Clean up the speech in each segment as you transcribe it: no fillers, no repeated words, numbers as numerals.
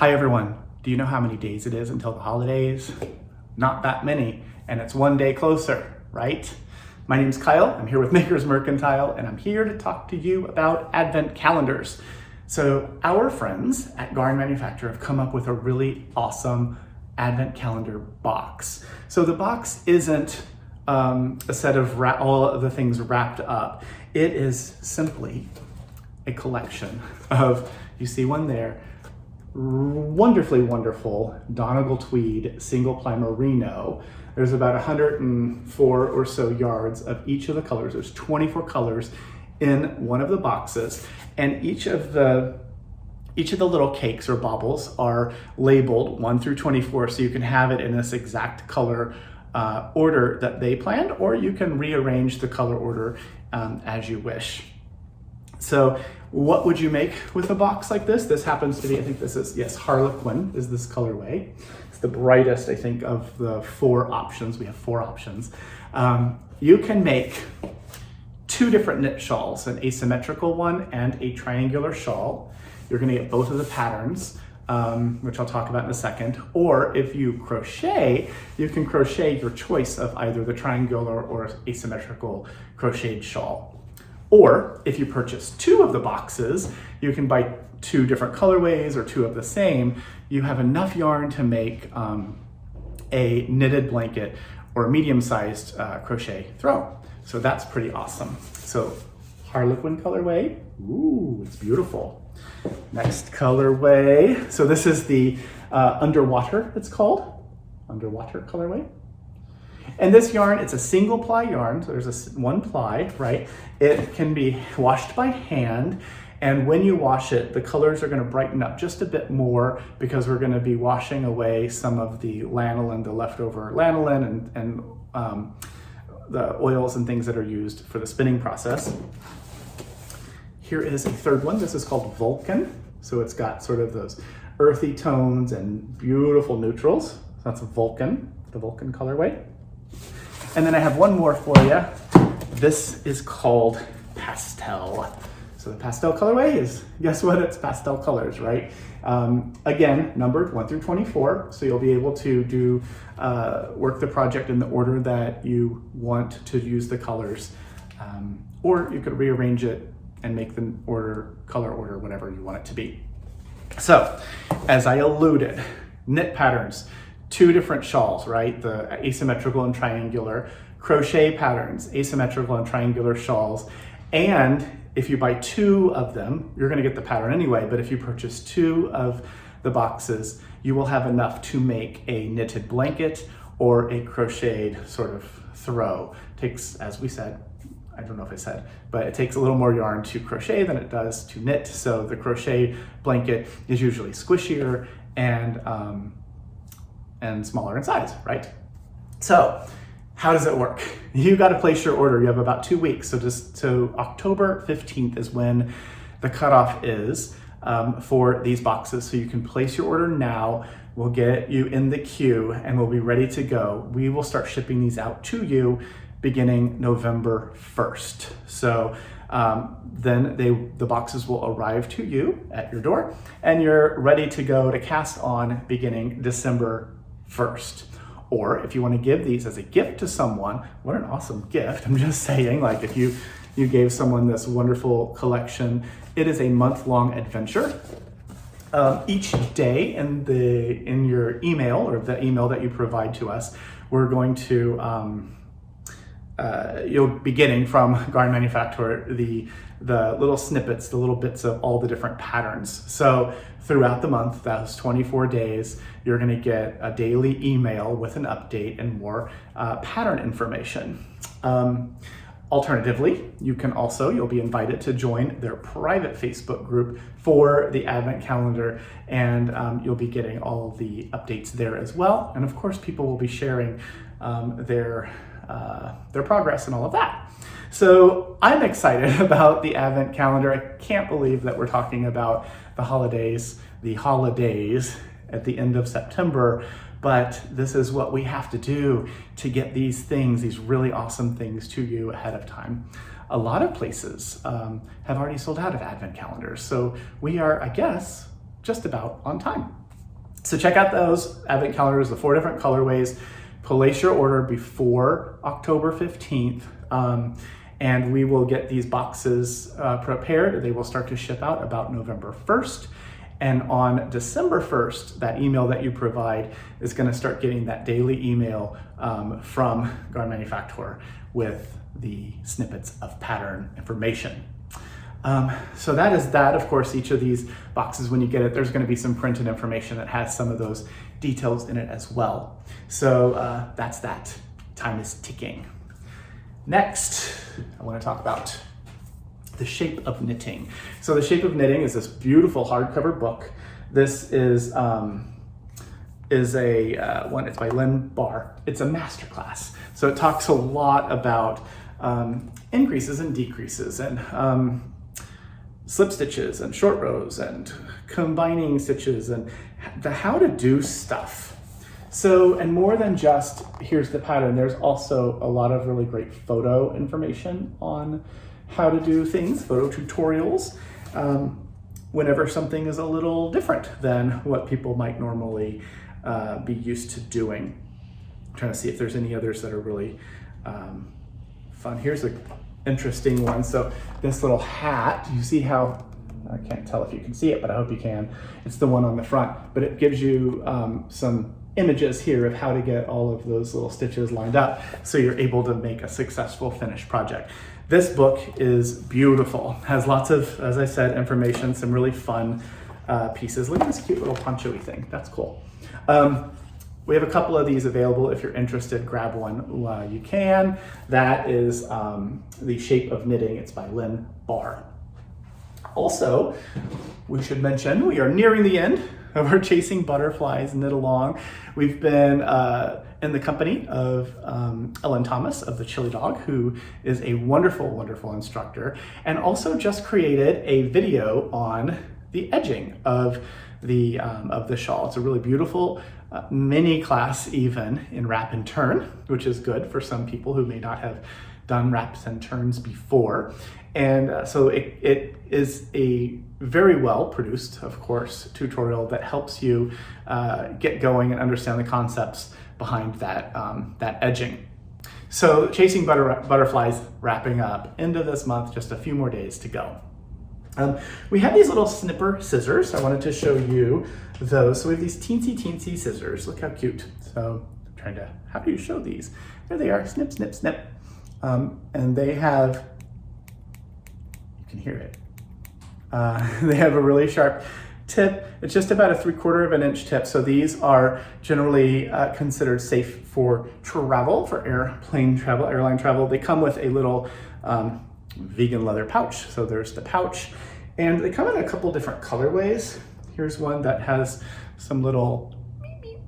Hi everyone, do you know how many days it is until the holidays? Not that many, and it's one day closer, right? My name's Kyle, I'm here with Makers Mercantile, and I'm here to talk to you about advent calendars. So our friends at Garn Manufaktur have come up with a really awesome advent calendar box. So the box isn't a set of all of the things wrapped up. It is simply a collection of, you see one there, wonderfully wonderful Donegal tweed single ply merino. There's about 104 or so yards of each of the colors. There's 24 colors in one of the boxes, and each of the little cakes or baubles are labeled 1 through 24, so you can have it in this exact color order that they planned, or you can rearrange the color order as you wish. So what would you make with a box like this? This happens to be, I think this is, yes, 𝗁𝗁𝗀 is this colorway. It's the brightest, I think, of the 4 options. We have 4 options. You can make 2 different knit shawls, an asymmetrical one and a triangular shawl. You're gonna get both of the patterns, which I'll talk about in a second. Or if you crochet, you can crochet your choice of either the triangular or asymmetrical crocheted shawl. Or if you purchase 2 of the boxes, you can buy 2 different colorways or 2 of the same. You have enough yarn to make a knitted blanket or a medium-sized crochet throw. So that's pretty awesome. So 𝗁𝗁𝗀 colorway, ooh, it's beautiful. Next colorway, so this is the underwater, it's called, underwater colorway. And this yarn, it's a single ply yarn, so there's one ply, right? It can be washed by hand, and when you wash it, the colors are gonna brighten up just a bit more because we're gonna be washing away some of the lanolin, the leftover lanolin and the oils and things that are used for the spinning process. Here is a third one. This is called 𝗁𝗁𝗀. So it's got sort of those earthy tones and beautiful neutrals. So that's 𝗁𝗁𝗀, the 𝗁𝗁𝗀 colorway. And then I have one more for you. This is called pastel. So the pastel colorway is, guess what? It's pastel colors, right? Again, numbered 1 through 24. So you'll be able to do work the project in the order that you want to use the colors. Or you could rearrange it and make the color order, whatever you want it to be. So, as I alluded, knit patterns, 2 different shawls, right? The asymmetrical and triangular, crochet patterns, asymmetrical and triangular shawls, and if you buy 2 of them, you're gonna get the pattern anyway, but if you purchase 2 of the boxes, you will have enough to make a knitted blanket or a crocheted sort of throw. Takes, as we said, I don't know if I said, but it takes a little more yarn to crochet than it does to knit. So the crochet blanket is usually squishier and smaller in size, right? So how does it work? You got to place your order. You have about 2 weeks. So October 15th is when the cutoff is for these boxes. So you can place your order now. We'll get you in the queue and we'll be ready to go. We will start shipping these out to you beginning November 1st. So then the boxes will arrive to you at your door and you're ready to go to cast on beginning December 1st. Or if you want to give these as a gift to someone, what an awesome gift. I'm just saying, like if you gave someone this wonderful collection, it is a month-long adventure. Each day in your email or the email that you provide to us, we're going to you'll be getting from Garn Manufaktur the little snippets, the little bits of all the different patterns. So throughout the month, those 24 days, you're gonna get a daily email with an update and more pattern information. Alternatively, you'll be invited to join their private Facebook group for the Advent calendar, and you'll be getting all of the updates there as well. And of course, people will be sharing their progress and all of that. So I'm excited about the Advent calendar. I can't believe that we're talking about the holidays at the end of September, but this is what we have to do to get these things, these really awesome things to you ahead of time. A lot of places have already sold out of Advent calendars, so we are, I guess, just about on time. So check out those advent calendars, the 4 different colorways. Place your order before October 15th, and we will get these boxes prepared. They will start to ship out about November 1st. And on December 1st, that email that you provide is going to start getting that daily email from Garn Manufaktur with the snippets of pattern information. So that is that. Of course, each of these boxes, when you get it, there's going to be some printed information that has some of those details in it as well. So that's that. Time is ticking. Next, I want to talk about the shape of knitting. So the shape of knitting is this beautiful hardcover book. This is one. It's by 𝗩𝗶𝗶𝗄𝘀. It's a masterclass. So it talks a lot about increases and decreases and slip stitches and short rows and combining stitches and the how to do stuff. So, and more than just here's the pattern, there's also a lot of really great photo information on how to do things, photo tutorials, whenever something is a little different than what people might normally be used to doing. I'm trying to see if there's any others that are really fun. Here's an interesting one. So this little hat, you see how, I can't tell if you can see it, but I hope you can. It's the one on the front, but it gives you some images here of how to get all of those little stitches lined up so you're able to make a successful finished project. This book is beautiful, has lots of, as I said, information, some really fun pieces. Look at this cute little 𝗁𝗀𝗀𝗀𝗀 thing, that's cool. We have a couple of these available. If you're interested, grab one while you can. That is The Shape of Knitting. It's by 𝗩𝗶𝗶𝗄𝘀. Also, we should mention we are nearing the end of our Chasing Butterflies Knit Along. We've been in the company of Ellen Thomas of the Chili Dog, who is a wonderful, wonderful instructor, and also just created a video on the edging of the shawl. It's a really beautiful mini class even in wrap and turn, which is good for some people who may not have done wraps and turns before. And so it is a very well produced, of course, tutorial that helps you get going and understand the concepts behind that, that edging. So Chasing Butterflies wrapping up end of this month, just a few more days to go. We have these little snipper scissors. I wanted to show you those. So we have these teensy scissors. Look how cute. So I'm trying to, how do you show these? There they are, snip, snip, snip. And they have, you can hear it. They have a really sharp tip. It's just about a 3/4 inch tip. So these are generally considered safe for travel, for airline travel. They come with a little vegan leather pouch. So there's the pouch, and they come in a couple different colorways. Here's one that has some little,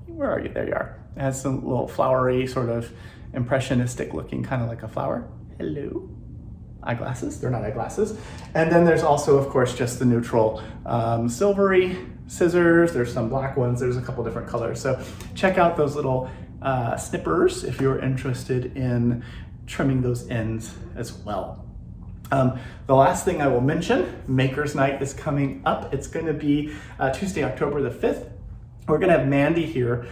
where are you? There you are. It has some little flowery, sort of impressionistic looking, kind of like a flower. Hello. Eyeglasses, they're not eyeglasses. And then there's also, of course, just the neutral silvery scissors. There's some black ones. There's a couple different colors. So check out those little snippers if you're interested in trimming those ends as well. The last thing I will mention, Makers Nite is coming up. It's going to be Tuesday, October the 5th. We're going to have Mandey here,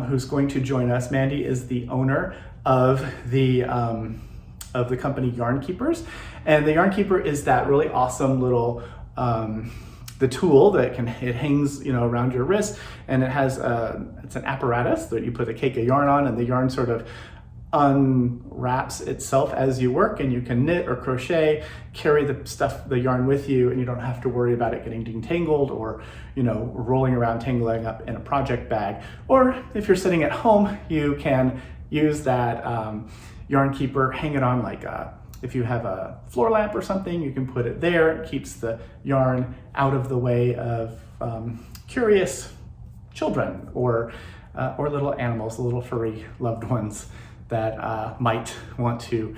who's going to join us. Mandey is the owner of the company Yarn Keepers, and the Yarn Keeper is that really awesome little the tool that it hangs, you know, around your wrist, and it has it's an apparatus that you put a cake of yarn on, and the yarn sort of unwraps itself as you work, and you can knit or crochet, carry the yarn with you, and you don't have to worry about it getting detangled or, you know, rolling around, tangling up in a project bag. Or if you're sitting at home, you can use that Yarn Keeper, hang it on like if you have a floor lamp or something, you can put it there. It keeps the yarn out of the way of curious children or little animals, the little furry loved ones that might want to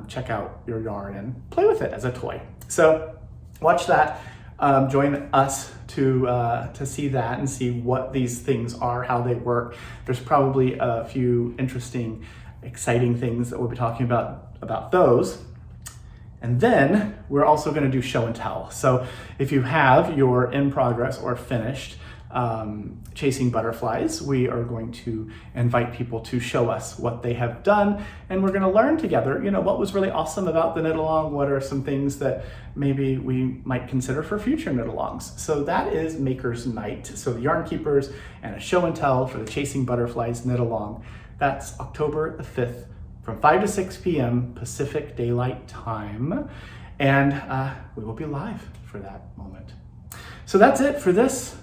check out your yarn and play with it as a toy. So watch that. Join us to see that and see what these things are, how they work. There's probably a few interesting, exciting things that we'll be talking about those. And then we're also going to do show and tell. So if you have your in progress or finished Chasing Butterflies. We are going to invite people to show us what they have done, and we're going to learn together, you know, what was really awesome about the knit along, what are some things that maybe we might consider for future knit alongs. So that is Makers Nite. So the Yarn Keepers and a show and tell for the Chasing Butterflies knit along. That's October the 5th from 5 to 6 p.m. Pacific Daylight Time. And we will be live for that moment. So that's it for this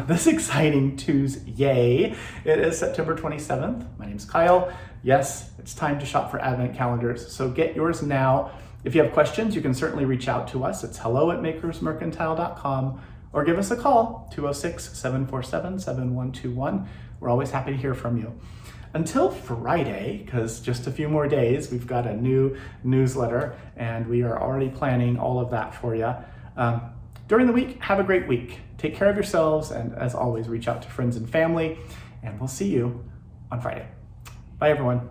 this exciting Tuesday. It is September 27th. My name is Kyle. Yes, it's time to shop for advent calendars. So get yours now. If you have questions, you can certainly reach out to us. It's hello@makersmercantile.com or give us a call, 206-747-7121. We're always happy to hear from you. Until Friday, because just a few more days, we've got a new newsletter and we are already planning all of that for you. During the week, have a great week. Take care of yourselves, and as always, reach out to friends and family, and we'll see you on Friday. Bye, everyone.